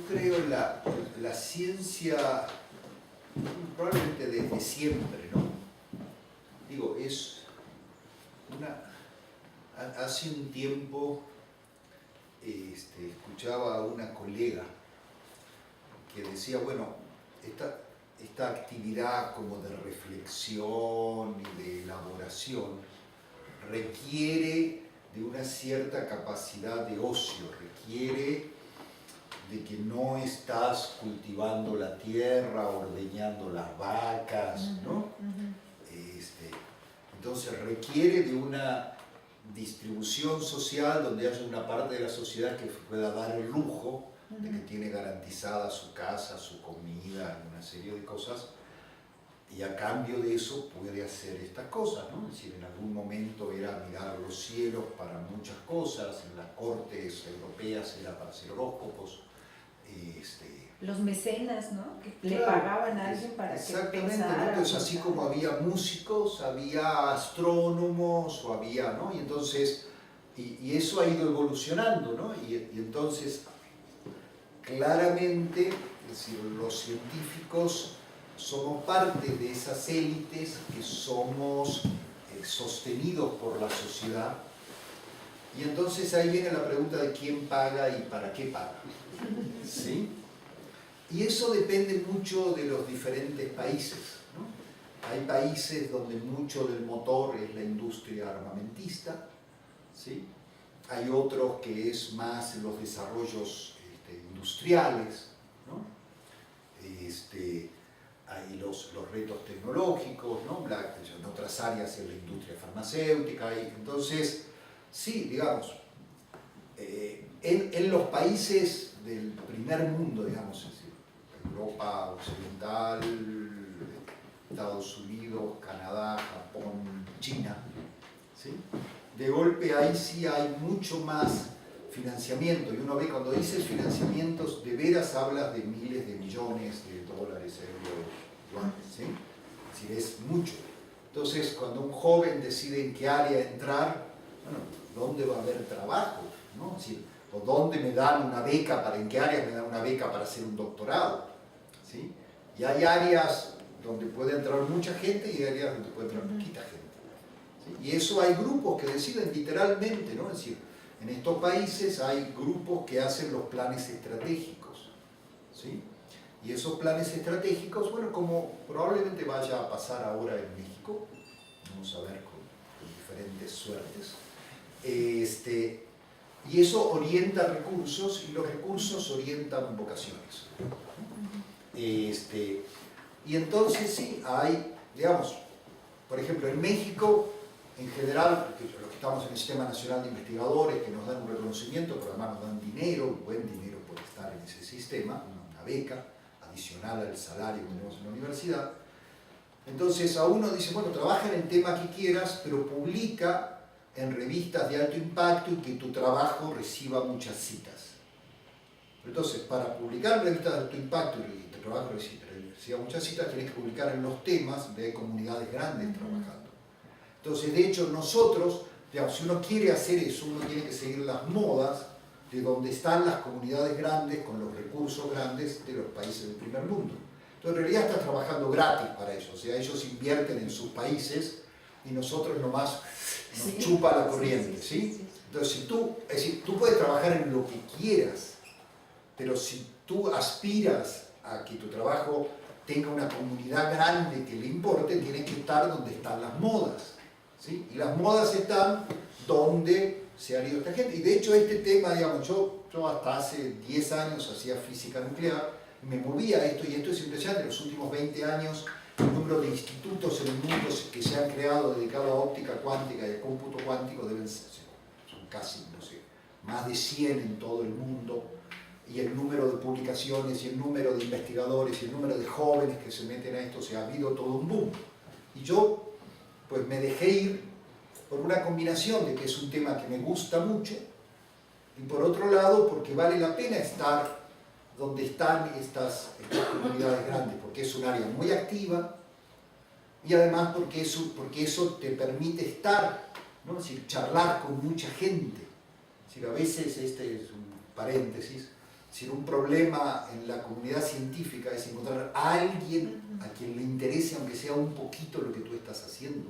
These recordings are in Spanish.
creo en la ciencia probablemente desde siempre, ¿no? Digo, es una... Hace un tiempo escuchaba a una colega que decía, bueno, esta actividad como de reflexión y de elaboración requiere de una cierta capacidad de ocio, requiere de que no estás cultivando la tierra, ordeñando las vacas, ¿no? Entonces requiere de una distribución social donde haya una parte de la sociedad que pueda dar el lujo de que tiene garantizada su casa, su comida, una serie de cosas, y a cambio de eso puede hacer estas cosas, ¿no? Es decir, en algún momento era mirar los cielos para muchas cosas, en las cortes europeas era para hacer horóscopos. Los mecenas, ¿no? Que claro, le pagaban a alguien para que pensara. ¿No? Entonces, así como había músicos, había astrónomos, o había, ¿no? Y entonces, y eso ha ido evolucionando, ¿no? Y entonces, claramente, es decir, los científicos somos parte de esas élites que somos sostenidos por la sociedad. Y entonces ahí viene la pregunta de quién paga y para qué paga, ¿sí? Y eso depende mucho de los diferentes países, ¿no? Hay países donde mucho del motor es la industria armamentista, ¿sí? Hay otros que es más en los desarrollos industriales, ¿no? Hay los retos tecnológicos, ¿no? En otras áreas es la industria farmacéutica, entonces, sí, digamos, en los países del primer mundo, digamos, es decir, Europa Occidental, Estados Unidos, Canadá, Japón, China, ¿sí? De golpe ahí sí hay mucho más financiamiento, y uno ve cuando dices financiamientos, de veras hablas de miles de millones de dólares, euros, yuanes, ¿sí? Es decir, es mucho. Entonces, cuando un joven decide en qué área entrar, bueno, ¿dónde va a haber trabajo? ¿No? Es decir, o dónde me dan una beca, en qué áreas me dan una beca para hacer un doctorado, ¿sí? Y hay áreas donde puede entrar mucha gente y hay áreas donde puede entrar poquita gente, ¿sí? Y eso hay grupos que deciden literalmente, ¿no? Es decir, en estos países hay grupos que hacen los planes estratégicos, ¿sí? Y esos planes estratégicos, bueno, como probablemente vaya a pasar ahora en México, vamos a ver con diferentes suertes, y eso orienta recursos y los recursos orientan vocaciones. Y entonces sí, hay, digamos, por ejemplo, en México, en general, los que estamos en el Sistema Nacional de Investigadores, que nos dan un reconocimiento, pero además nos dan dinero, buen dinero por estar en ese sistema, una beca adicional al salario que tenemos en la universidad. Entonces a uno dice, bueno, trabaja en el tema que quieras, pero publica en revistas de alto impacto y que tu trabajo reciba muchas citas. Entonces, para publicar en revistas de alto impacto y tu trabajo reciba muchas citas, tienes que publicar en los temas de comunidades grandes trabajando. Entonces, de hecho, nosotros, digamos, si uno quiere hacer eso, uno tiene que seguir las modas de donde están las comunidades grandes con los recursos grandes de los países del primer mundo. Entonces, en realidad estás trabajando gratis para ellos, o sea, ellos invierten en sus países y nosotros nomás nos chupa la corriente, ¿sí? Entonces, es decir, tú puedes trabajar en lo que quieras, pero si tú aspiras a que tu trabajo tenga una comunidad grande que le importe, tienes que estar donde están las modas, ¿sí? Y las modas están donde se ha ido esta gente. Y de hecho este tema, digamos, yo hasta hace 10 años hacía física nuclear, me movía a esto, y esto es impresionante. En los últimos 20 años el número de institutos en el mundo que se han creado dedicados a óptica cuántica y a cómputo cuántico son casi, no sé, más de 100 en todo el mundo, y el número de publicaciones y el número de investigadores y el número de jóvenes que se meten a esto, o sea, ha habido todo un boom. Y yo pues me dejé ir por una combinación de que es un tema que me gusta mucho, y por otro lado porque vale la pena estar donde están estas comunidades grandes, porque es un área muy activa, y además porque eso te permite estar, ¿no? Es decir, charlar con mucha gente. Es decir, a veces, este es un paréntesis, Es decir, un problema en la comunidad científica es encontrar a alguien a quien le interese, aunque sea un poquito, lo que tú estás haciendo.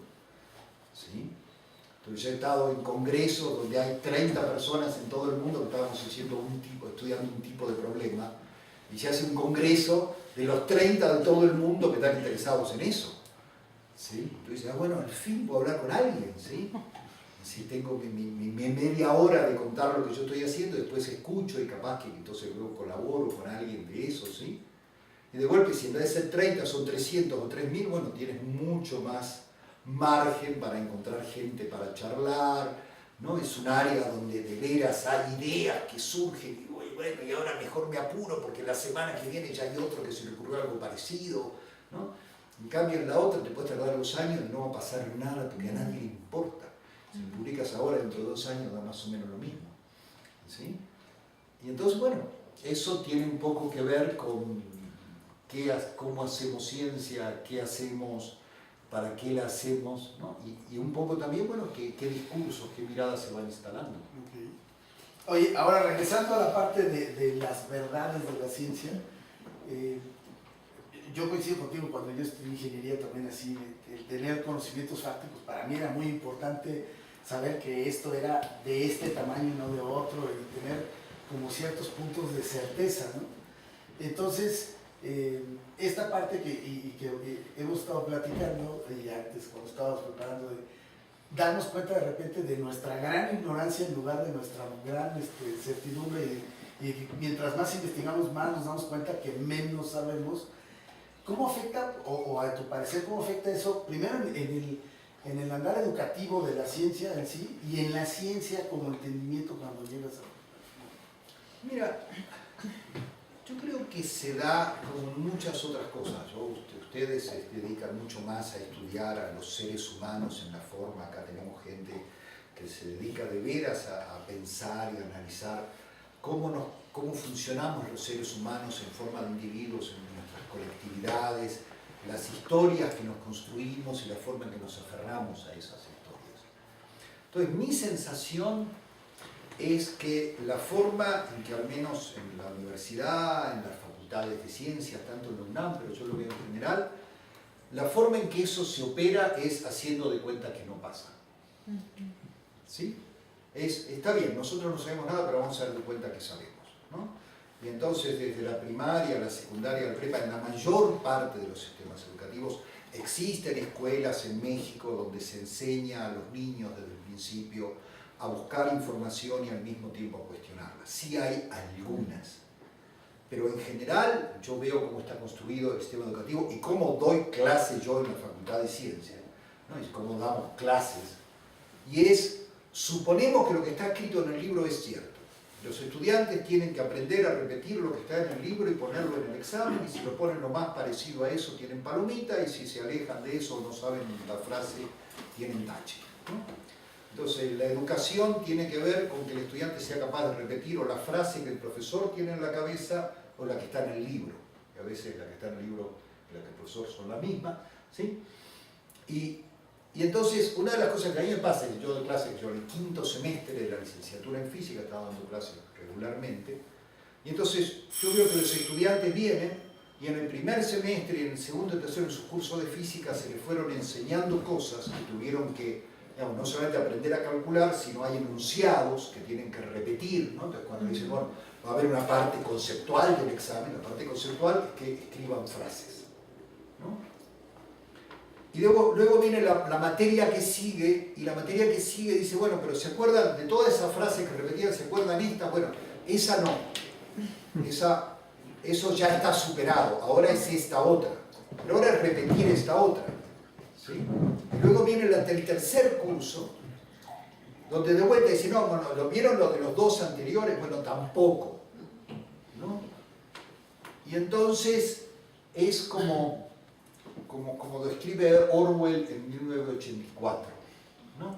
¿Sí? Entonces yo he estado en congresos donde hay 30 personas en todo el mundo que estábamos estudiando un tipo de problema, y se hace un congreso de los 30 de todo el mundo que están interesados en eso. ¿Sí? Entonces, bueno, al fin puedo hablar con alguien, ¿sí? Si tengo mi media hora de contar lo que yo estoy haciendo, después escucho y capaz que entonces luego colaboro con alguien de eso, ¿sí? Y de golpe, si en vez de ser 30 son 300 o 3000, bueno, tienes mucho más margen para encontrar gente para charlar, ¿no? Es un área donde de veras hay ideas que surgen, y bueno, y ahora mejor me apuro porque la semana que viene ya hay otro que se le ocurrió algo parecido, ¿no? En cambio en la otra te puedes tardar 2 años y no va a pasar nada porque a nadie le importa. Si publicas ahora, dentro de 2 años da más o menos lo mismo, ¿sí? Y entonces, bueno, eso tiene un poco que ver con cómo hacemos ciencia, qué hacemos, para qué la hacemos, ¿no? Y un poco también, bueno, qué discursos, qué miradas se van instalando. Okay. Oye, ahora regresando a la parte de las verdades de la ciencia, yo coincido contigo, cuando yo estudié ingeniería también así, el tener conocimientos fácticos para mí era muy importante, saber que esto era de este tamaño y no de otro, y tener como ciertos puntos de certeza, ¿no? Entonces, esta parte que hemos estado platicando, y antes cuando estábamos preparando, de darnos cuenta de repente de nuestra gran ignorancia en lugar de nuestra gran certidumbre, y mientras más investigamos más nos damos cuenta que menos sabemos. ¿Cómo afecta, o a tu parecer, cómo afecta eso, primero en el andar educativo de la ciencia en sí, y en la ciencia como entendimiento cuando llegas a... Mira, yo creo que se da como muchas otras cosas. Ustedes se dedican mucho más a estudiar a los seres humanos en la forma, acá tenemos gente que se dedica de veras a pensar y a analizar cómo funcionamos los seres humanos en forma de individuos, en nuestras colectividades, las historias que nos construimos y la forma en que nos aferramos a esas historias. Entonces, mi sensación es que la forma en que, al menos en la universidad, en las facultades de ciencias, tanto en la UNAM, pero yo lo veo en general, la forma en que eso se opera es haciendo de cuenta que no pasa. ¿Sí? Está bien, nosotros no sabemos nada, pero vamos a dar de cuenta que sabemos, ¿no? Y entonces, desde la primaria, la secundaria, la prepa, en la mayor parte de los sistemas educativos, existen escuelas en México donde se enseña a los niños desde el principio a buscar información y al mismo tiempo a cuestionarla. Sí hay algunas, pero en general yo veo cómo está construido el sistema educativo y cómo doy clase yo en la Facultad de Ciencia, ¿no? Y cómo damos clases. Y suponemos que lo que está escrito en el libro es cierto. Los estudiantes tienen que aprender a repetir lo que está en el libro y ponerlo en el examen, y si lo ponen lo más parecido a eso tienen palomita, y si se alejan de eso o no saben la frase, tienen tache, ¿no? Entonces, la educación tiene que ver con que el estudiante sea capaz de repetir o la frase que el profesor tiene en la cabeza o la que está en el libro. Y a veces la que está en el libro y la que el profesor son la misma, ¿sí? Y entonces, una de las cosas que a mí me pasa, es que yo doy clases, yo en el 5º semestre de la licenciatura en física estaba dando clases regularmente, y entonces yo veo que los estudiantes vienen y en el primer semestre y en el segundo y tercero en sus cursos de física se les fueron enseñando cosas que tuvieron que, digamos, no solamente aprender a calcular, sino hay enunciados que tienen que repetir, ¿no? Entonces cuando dicen, bueno, va a haber una parte conceptual del examen, la parte conceptual es que escriban frases, ¿no? Y luego viene la materia que sigue, y la materia que sigue dice, bueno, pero ¿se acuerdan de todas esas frases que repetían? ¿Se acuerdan esta? Bueno, esa no. Eso ya está superado, ahora es esta otra. Pero ahora es repetir esta otra, ¿sí? Y luego viene el tercer curso, donde de vuelta dicen, no, bueno, ¿lo vieron lo de los 2 anteriores? Bueno, tampoco, ¿no? Y entonces es como describe Orwell en 1984, ¿no?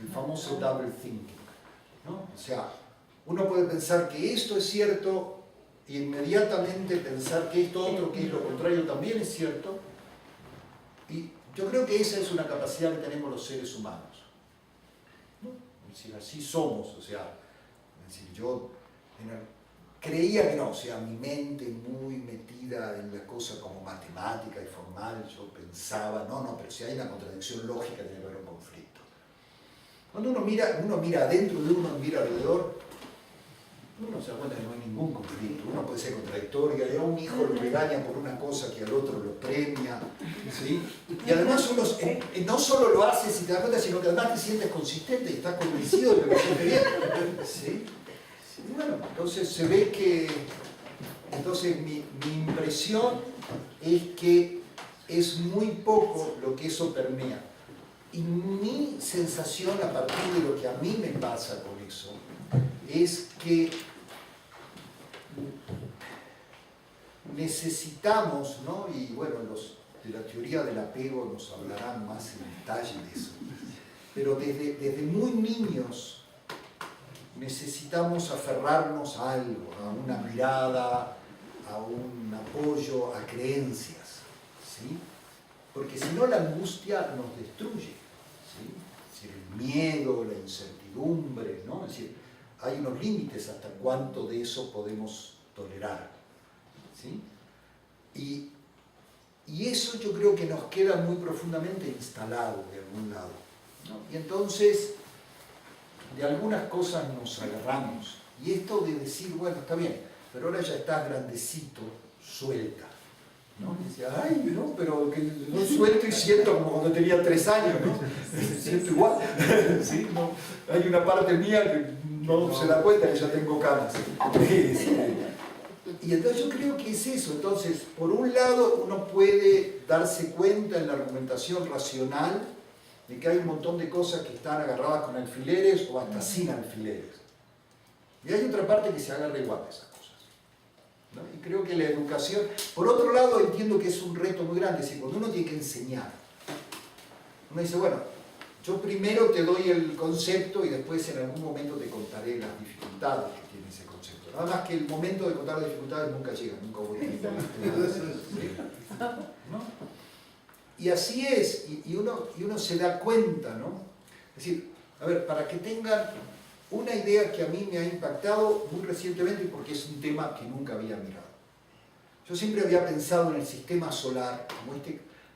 El famoso double thinking, ¿no? O sea, uno puede pensar que esto es cierto e inmediatamente pensar que esto otro, que es lo contrario, también es cierto. Y yo creo que esa es una capacidad que tenemos los seres humanos, ¿no? Es decir, así somos, o sea, es decir, creía que no, o sea, mi mente muy metida en la cosa como matemática y formal, yo pensaba, no, pero si hay una contradicción lógica tiene que haber un conflicto. Cuando uno mira adentro de uno, mira alrededor, uno se da cuenta que no hay ningún conflicto, uno puede ser contradictorio, y a un hijo lo regaña por una cosa que al otro lo premia, ¿sí? Y además uno no solo lo hace si te das cuenta, sino que además te sientes consistente y estás convencido de que lo sientes bien, ¿sí? Y bueno, entonces se ve que, entonces mi impresión es que es muy poco lo que eso permea. Y mi sensación a partir de lo que a mí me pasa con eso, es que necesitamos, ¿no? Y bueno, los de la teoría del apego nos hablarán más en detalle de eso, pero desde muy niños necesitamos aferrarnos a algo, a una mirada, a un apoyo, a creencias, ¿sí? Porque si no la angustia nos destruye, ¿sí? Es decir, el miedo, la incertidumbre, ¿no? Es decir, hay unos límites hasta cuánto de eso podemos tolerar, ¿sí? Y eso yo creo que nos queda muy profundamente instalado de algún lado, ¿no? Y entonces de algunas cosas nos agarramos. Y esto de decir, bueno, está bien, pero ahora ya estás grandecito, suelta, ¿no? Y dice, ay, no, pero que no suelto y siento como cuando tenía 3 años, ¿no? Siento igual, ¿sí? No, hay una parte mía que no se da cuenta que ya tengo canas. Y entonces yo creo que es eso. Entonces, por un lado, uno puede darse cuenta en la argumentación racional de que hay un montón de cosas que están agarradas con alfileres o hasta sin alfileres. Y hay otra parte que se agarra igual de esas cosas, ¿no? Y creo que la educación, por otro lado, entiendo que es un reto muy grande, es decir, cuando uno tiene que enseñar, uno dice, bueno, yo primero te doy el concepto y después en algún momento te contaré las dificultades que tiene ese concepto. Nada más que el momento de contar las dificultades nunca llega, nunca voy a llegar. ¿No? Y así es, y uno se da cuenta, ¿no? Es decir, a ver, para que tengan una idea que a mí me ha impactado muy recientemente porque es un tema que nunca había mirado. Yo siempre había pensado en el sistema solar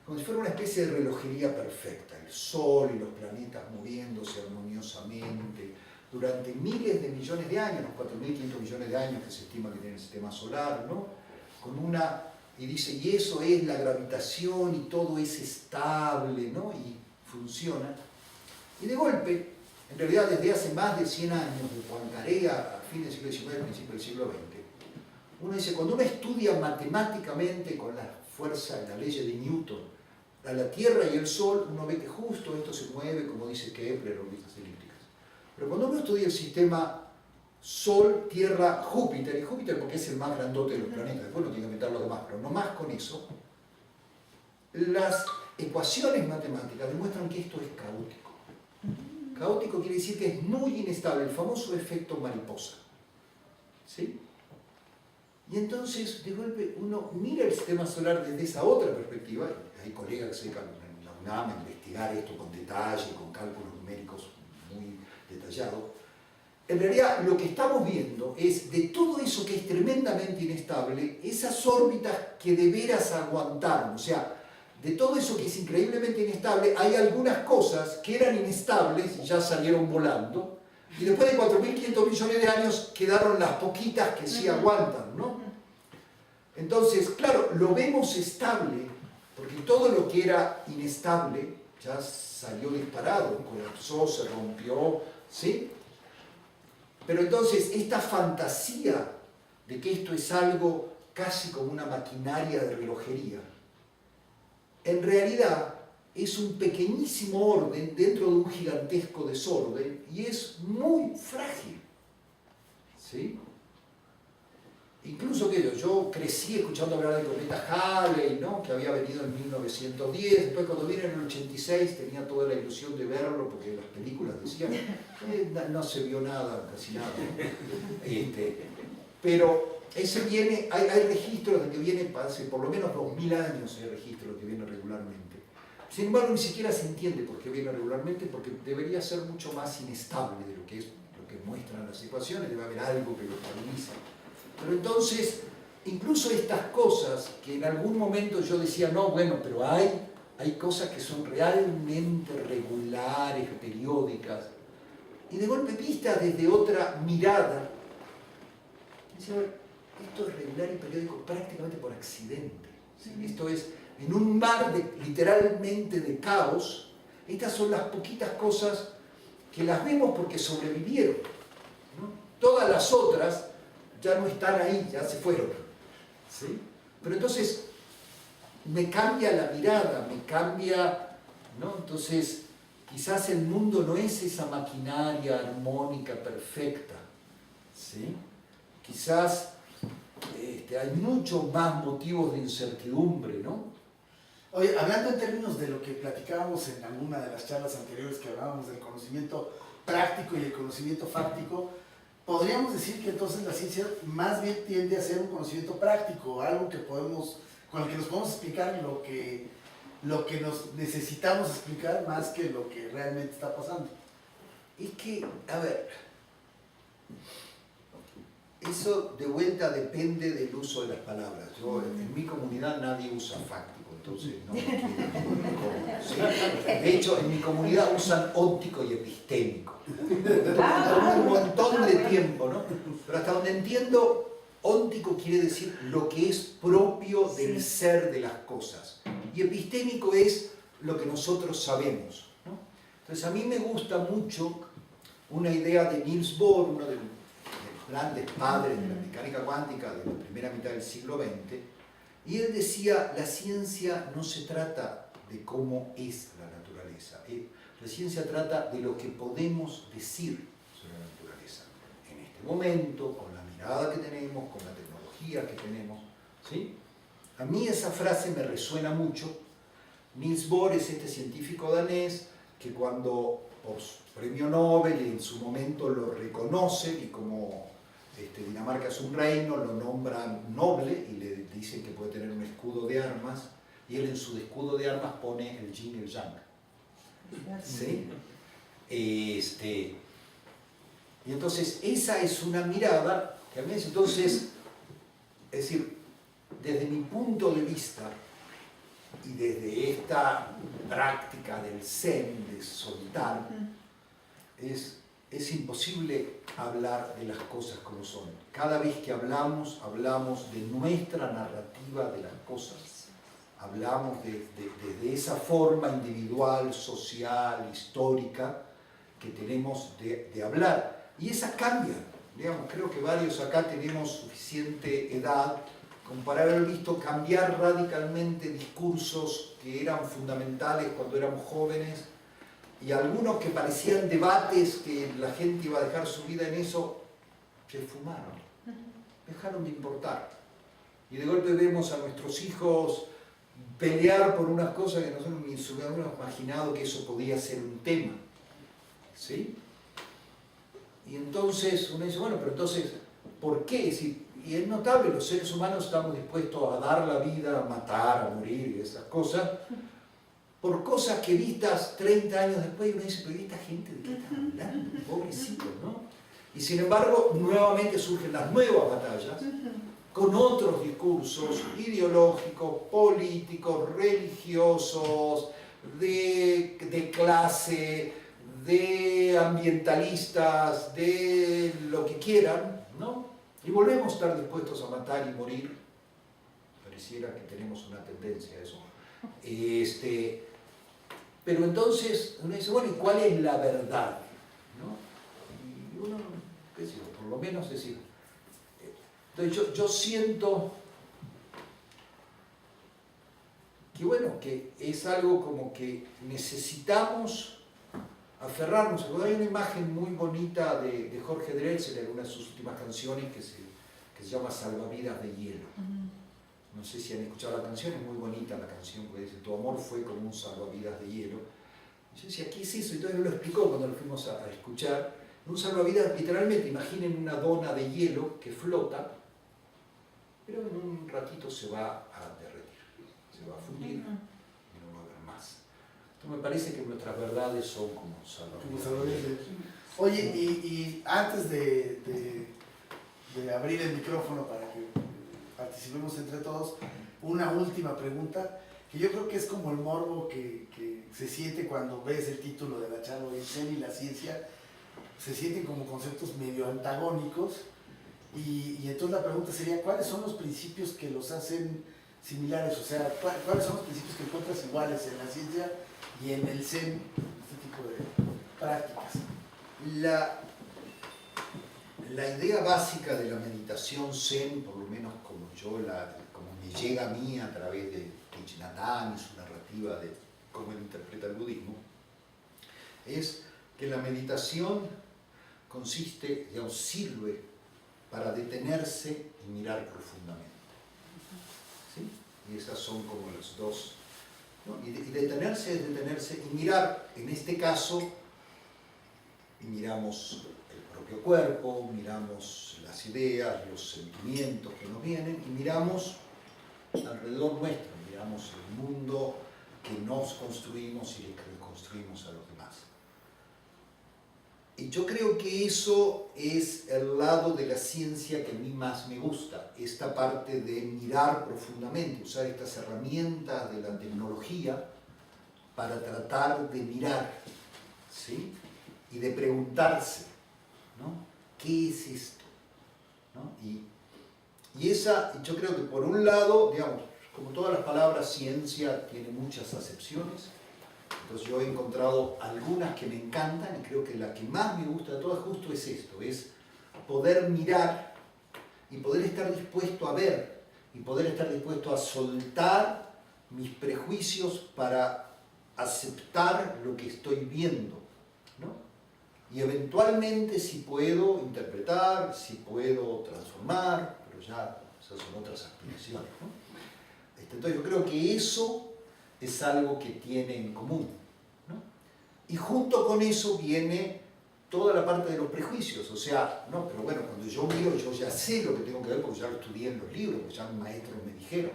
como si fuera una especie de relojería perfecta, el Sol y los planetas moviéndose armoniosamente durante miles de millones de años, los 4.500 millones de años que se estima que tiene el sistema solar, ¿no? Y dice, y eso es la gravitación y todo es estable, ¿no? Y funciona. Y de golpe, en realidad desde hace más de 100 años, de Poincaré a fin del siglo XIX, principio del siglo XX, uno dice, cuando uno estudia matemáticamente con la fuerza y la ley de Newton a la Tierra y el Sol, uno ve que justo esto se mueve, como dice Kepler, órbitas elípticas. Pero cuando uno estudia el sistema Sol, Tierra, Júpiter, y Júpiter porque es el más grandote de los planetas, después no tiene que meter los demás, pero no más con eso, las ecuaciones matemáticas demuestran que esto es caótico. Caótico quiere decir que es muy inestable, el famoso efecto mariposa, ¿sí? Y entonces, de golpe, uno mira el sistema solar desde esa otra perspectiva, y hay colegas que se dedican en la UNAM a investigar esto con detalle, con cálculos numéricos muy detallados. En realidad, lo que estamos viendo es de todo eso que es tremendamente inestable, esas órbitas que de veras aguantaron. O sea, de todo eso que es increíblemente inestable, hay algunas cosas que eran inestables y ya salieron volando. Y después de 4.500 millones de años quedaron las poquitas que sí aguantan, ¿no? Entonces, claro, lo vemos estable, porque todo lo que era inestable ya salió disparado, colapsó, se rompió, ¿sí? Pero entonces, esta fantasía de que esto es algo casi como una maquinaria de relojería, en realidad es un pequeñísimo orden dentro de un gigantesco desorden y es muy frágil, ¿sí? Incluso que yo crecí escuchando hablar del cometa Halley, ¿no? Que había venido en 1910, después cuando vine en el 86 tenía toda la ilusión de verlo porque las películas decían, no se vio nada, casi nada, ¿no? Pero ese viene, hay registros de que viene, hace por lo menos 2000 años hay registros de que viene regularmente. Sin embargo, ni siquiera se entiende por qué viene regularmente, porque debería ser mucho más inestable de lo que muestran las ecuaciones, debe haber algo que lo estabiliza. Pero entonces, incluso estas cosas que en algún momento yo decía, no, bueno, pero hay cosas que son realmente regulares, periódicas, y de golpe vistas desde otra mirada, decía, a ver, esto es regular y periódico prácticamente por accidente. ¿Sí? Esto es, en un mar literalmente de caos, estas son las poquitas cosas que las vemos porque sobrevivieron, ¿no? Todas las otras ya no están ahí, ya se fueron. ¿Sí? Pero entonces me cambia la mirada, me cambia, ¿no? Entonces quizás el mundo no es esa maquinaria armónica perfecta, ¿sí? Quizás hay muchos más motivos de incertidumbre, ¿no? Oye, hablando en términos de lo que platicábamos en alguna de las charlas anteriores que hablábamos del conocimiento práctico y el conocimiento fáctico, podríamos decir que entonces la ciencia más bien tiende a ser un conocimiento práctico, algo que con el que nos podemos explicar lo que nos necesitamos explicar más que lo que realmente está pasando. Es que, a ver, eso de vuelta depende del uso de las palabras. Yo, en mi comunidad nadie usa fáctico, entonces no me quiero cómo, ¿sí? De hecho, en mi comunidad usan óptico y epistémico. Un montón de tiempo, ¿no? Pero hasta donde entiendo, óntico quiere decir lo que es propio del ser de las cosas. Y epistémico es lo que nosotros sabemos, ¿no? Entonces a mí me gusta mucho una idea de Niels Bohr, uno de los grandes padres de la mecánica cuántica de la primera mitad del siglo XX, y él decía, la ciencia no se trata de cómo es la naturaleza, la ciencia trata de lo que podemos decir sobre la naturaleza en este momento, con la mirada que tenemos, con la tecnología que tenemos, ¿sí? A mí esa frase me resuena mucho. Niels Bohr es este científico danés que cuando por su premio Nobel en su momento lo reconocen y como Dinamarca es un reino, lo nombran noble y le dicen que puede tener un escudo de armas, y él en su escudo de armas pone el yin y el yang. ¿Sí? Y entonces esa es una mirada que a mí es entonces, es decir, desde mi punto de vista y desde esta práctica del Zen, de soltar, es imposible hablar de las cosas como son. Cada vez que hablamos de nuestra narrativa de las cosas. Hablamos de esa forma individual, social, histórica que tenemos de hablar. Y esas cambian. Digamos, creo que varios acá tenemos suficiente edad como para haber visto cambiar radicalmente discursos que eran fundamentales cuando éramos jóvenes, y algunos que parecían debates que la gente iba a dejar su vida en eso, se esfumaron, dejaron de importar. Y de golpe vemos a nuestros hijos pelear por unas cosas que nosotros ni se hubiéramos imaginado que eso podía ser un tema. ¿Sí? Y entonces uno dice, bueno, pero entonces, ¿por qué? Y es notable, los seres humanos estamos dispuestos a dar la vida, a matar, a morir y esas cosas, por cosas que vistas 30 años después, uno dice, pero ¿y esta gente de qué están hablando? Pobrecitos, ¿no? Y sin embargo, nuevamente surgen las nuevas batallas, con otros discursos ideológicos, políticos, religiosos, de clase, de ambientalistas, de lo que quieran, ¿no? Y volvemos a estar dispuestos a matar y morir. Pareciera que tenemos una tendencia a eso. Pero entonces uno dice, bueno, ¿y cuál es la verdad? ¿No? Y uno, qué sé yo, por lo menos decir. Entonces yo siento que bueno, que es algo como que necesitamos aferrarnos. Hay una imagen muy bonita de Jorge Drexler en una de sus últimas canciones que se llama Salvavidas de hielo. No sé si han escuchado la canción, es muy bonita la canción, porque dice, tu amor fue como un salvavidas de hielo. Y yo decía, ¿qué es eso? Y entonces lo explicó cuando lo fuimos a escuchar. Un salvavidas, literalmente, imaginen una dona de hielo que flota, pero en un ratito se va a derretir, se va a fundir y no va a haber más. Entonces me parece que nuestras verdades son como salvavidas. Oye, y antes de de abrir el micrófono para que participemos entre todos, una última pregunta, que yo creo que es como el morbo que se siente cuando ves el título de la charla, el Zen y la ciencia, se sienten como conceptos medio antagónicos, y entonces la pregunta sería, ¿cuáles son los principios que los hacen similares? O sea, ¿cuáles son los principios que encuentras iguales en la ciencia y en el Zen, este tipo de prácticas? La idea básica de la meditación Zen, por lo menos como como me llega a mí a través de Thich Nhat Hanh y su narrativa de cómo él interpreta el budismo, es que la meditación consiste, digamos, sirve para detenerse y mirar profundamente. ¿Sí? Y esas son como las dos, ¿no? Y detenerse es detenerse y mirar, en este caso, y miramos el propio cuerpo, miramos las ideas, los sentimientos que nos vienen, y miramos alrededor nuestro, miramos el mundo que nos construimos y que construimos a los demás. Y yo creo que eso es el lado de la ciencia que a mí más me gusta, esta parte de mirar profundamente, usar estas herramientas de la tecnología para tratar de mirar, ¿sí? Y de preguntarse, ¿no? ¿Qué es esto? ¿No? Y yo creo que por un lado, digamos, como todas las palabras, ciencia tiene muchas acepciones. Entonces yo he encontrado algunas que me encantan y creo que la que más me gusta de todas justo es esto, es poder mirar y poder estar dispuesto a ver y poder estar dispuesto a soltar mis prejuicios para aceptar lo que estoy viendo, ¿no? Y eventualmente si puedo interpretar, si puedo transformar, pero ya esas son otras aspiraciones, ¿no? Entonces yo creo que eso es algo que tiene en común, ¿no? Y junto con eso viene toda la parte de los prejuicios, o sea, no, pero bueno, cuando yo miro, yo ya sé lo que tengo que ver porque ya lo estudié en los libros, porque ya mis maestros me dijeron,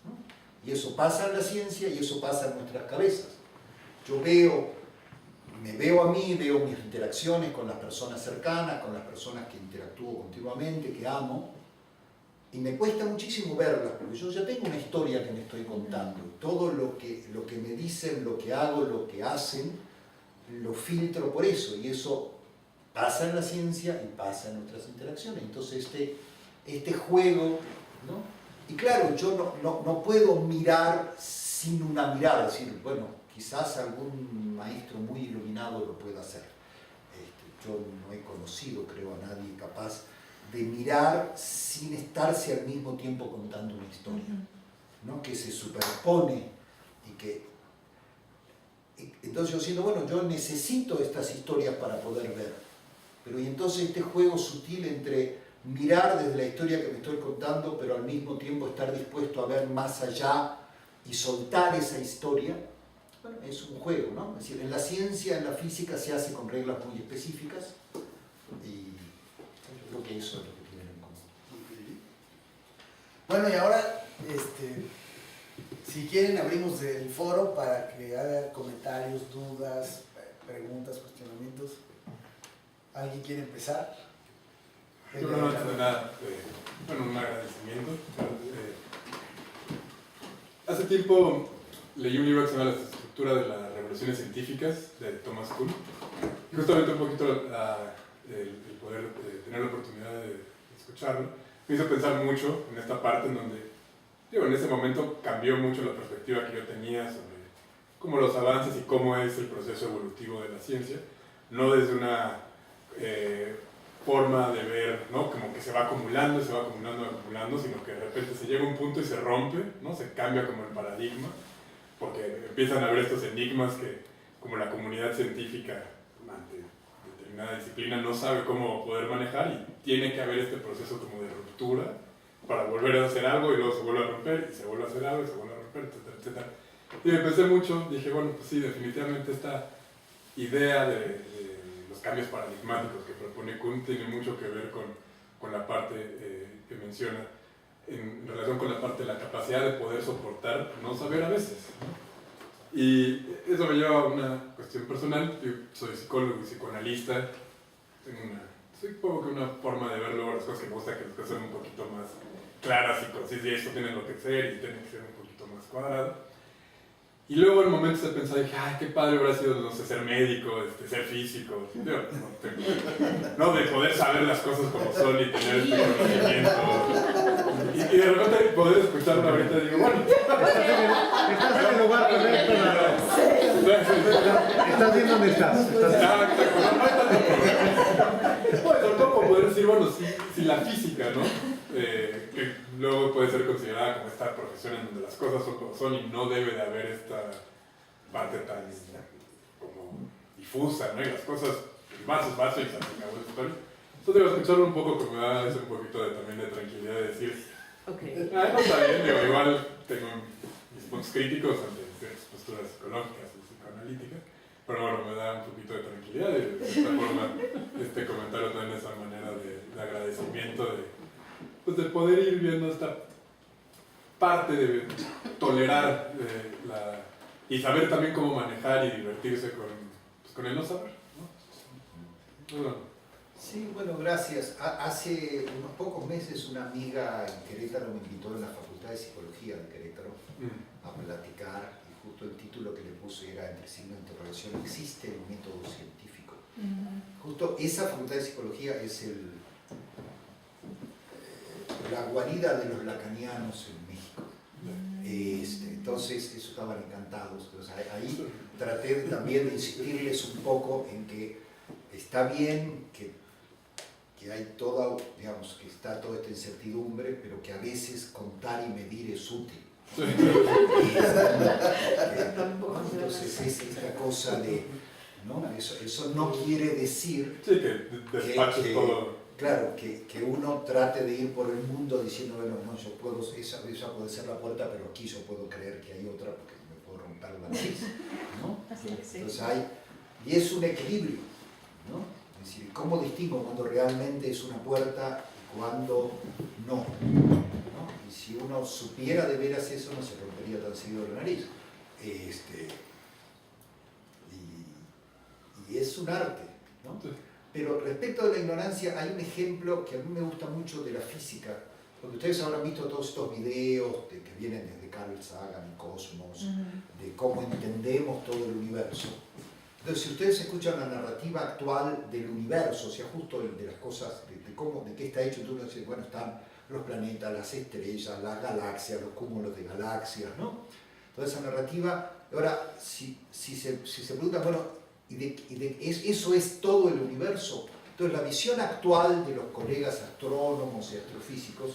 ¿no? Y eso pasa en la ciencia y eso pasa en nuestras cabezas. Yo me veo a mí, veo mis interacciones con las personas cercanas, con las personas que interactúo continuamente, que amo, y me cuesta muchísimo verlas, porque yo ya tengo una historia que me estoy contando. Todo lo que me dicen, lo que hago, lo que hacen, lo filtro por eso. Y eso pasa en la ciencia y pasa en nuestras interacciones. Entonces este juego, ¿no? Y claro, yo no puedo mirar sin una mirada, es decir, bueno, quizás algún maestro muy iluminado lo pueda hacer. Yo no he conocido, creo, a nadie capaz de mirar sin estarse al mismo tiempo contando una historia, ¿no? Que se superpone entonces yo siento, bueno, yo necesito estas historias para poder ver, pero y entonces este juego sutil entre mirar desde la historia que me estoy contando, pero al mismo tiempo estar dispuesto a ver más allá y soltar esa historia, bueno, es un juego, ¿no? Es decir, en la ciencia, en la física se hace con reglas muy específicas y yo creo que eso es lo que tienen en común. Bueno, y ahora, si quieren, abrimos el foro para que haga comentarios, dudas, preguntas, cuestionamientos. ¿Alguien quiere empezar? Yo no antes de nada, un agradecimiento. Hace tiempo leí un libro que se llama La estructura de las revoluciones científicas, de Thomas Kuhn. Y justamente un poquito el poder tener la oportunidad de escucharlo me hizo pensar mucho en esta parte en donde, en ese momento cambió mucho la perspectiva que yo tenía sobre cómo los avances y cómo es el proceso evolutivo de la ciencia, no desde una forma de ver, ¿no? Como que se va acumulando, sino que de repente se llega a un punto y se rompe, ¿no? Se cambia como el paradigma, porque empiezan a haber estos enigmas que como la comunidad científica ante determinada disciplina no sabe cómo poder manejar y tiene que haber este proceso como de ruptura para volver a hacer algo y luego se vuelve a romper y se vuelve a hacer algo y se vuelve a romper, etcétera, etcétera. Y me pensé mucho, dije, bueno, pues sí, definitivamente esta idea de los cambios paradigmáticos que propone Kuhn tiene mucho que ver con la parte que menciona en relación con la parte de la capacidad de poder soportar no saber a veces, ¿no? Y eso me lleva a una cuestión personal. Yo soy psicólogo y psicoanalista, tengo una supongo que una forma de ver luego las cosas que me gusta, que las cosas sean un poquito más claras y concisas, y esto tiene lo que ser y tiene que ser un poquito más cuadrado. Y luego en momentos de pensar, dije, ay, qué padre hubiera sido, no sé, ser médico, ser físico, no, de poder saber las cosas como son y tener este conocimiento. Y de repente poder escucharlo ahorita y digo, bueno. Estás en el lugar correcto. Estás bien donde estás. Pues, sobre todo por poder decir, bueno, si la física, ¿no? Que luego puede ser considerada como esta profesión en donde las cosas son como son y no debe de haber esta parte tan como difusa, ¿no? Y las cosas, el vaso es vaso y se acabó la historia. Entonces, digo, escucharlo un poco que me da un poquito también de tranquilidad de decir, no está bien, digo, igual tengo mis puntos críticos ante ciertas posturas psicológicas y psicoanalíticas, pero bueno, me da un poquito de tranquilidad y de esta forma este comentario también de esa manera de agradecimiento de poder ir viendo esta parte de tolerar y saber también cómo manejar y divertirse con el no saber, ¿no? Bueno. Sí, bueno, gracias. Hace unos pocos meses una amiga en Querétaro me invitó en la Facultad de Psicología de Querétaro a platicar, y justo el título que le puse era entre signo de interrogación, ¿existe el método científico? Justo esa Facultad de Psicología es la guarida de los lacanianos en México. Entonces, eso estaban encantados. Entonces, ahí traté también de insistirles un poco en que está bien que hay toda, digamos, que está toda esta incertidumbre, pero que a veces contar y medir es útil. Sí. Entonces, es esta cosa de, ¿no? Eso no quiere decir que todo. Claro, que uno trate de ir por el mundo diciendo, bueno, no, yo puedo, esa puede ser la puerta, pero aquí yo puedo creer que hay otra porque me puedo romper la nariz, ¿no? Entonces y es un equilibrio, ¿no? Es decir, ¿cómo distingo cuando realmente es una puerta y cuando no? Y si uno supiera de veras eso, no se rompería tan seguido la nariz. Y es un arte, ¿no? Sí. Pero respecto a la ignorancia, hay un ejemplo que a mí me gusta mucho de la física, porque ustedes habrán visto todos estos videos que vienen desde Carl Sagan y Cosmos, de cómo entendemos todo el universo. Entonces, si ustedes escuchan la narrativa actual del universo, o sea, justo de las cosas, de qué está hecho, entonces dicen, bueno, están los planetas, las estrellas, las galaxias, los cúmulos de galaxias, ¿no? Toda esa narrativa. Ahora, si se preguntan, bueno, ¿eso es todo el universo? Entonces, la visión actual de los colegas astrónomos y astrofísicos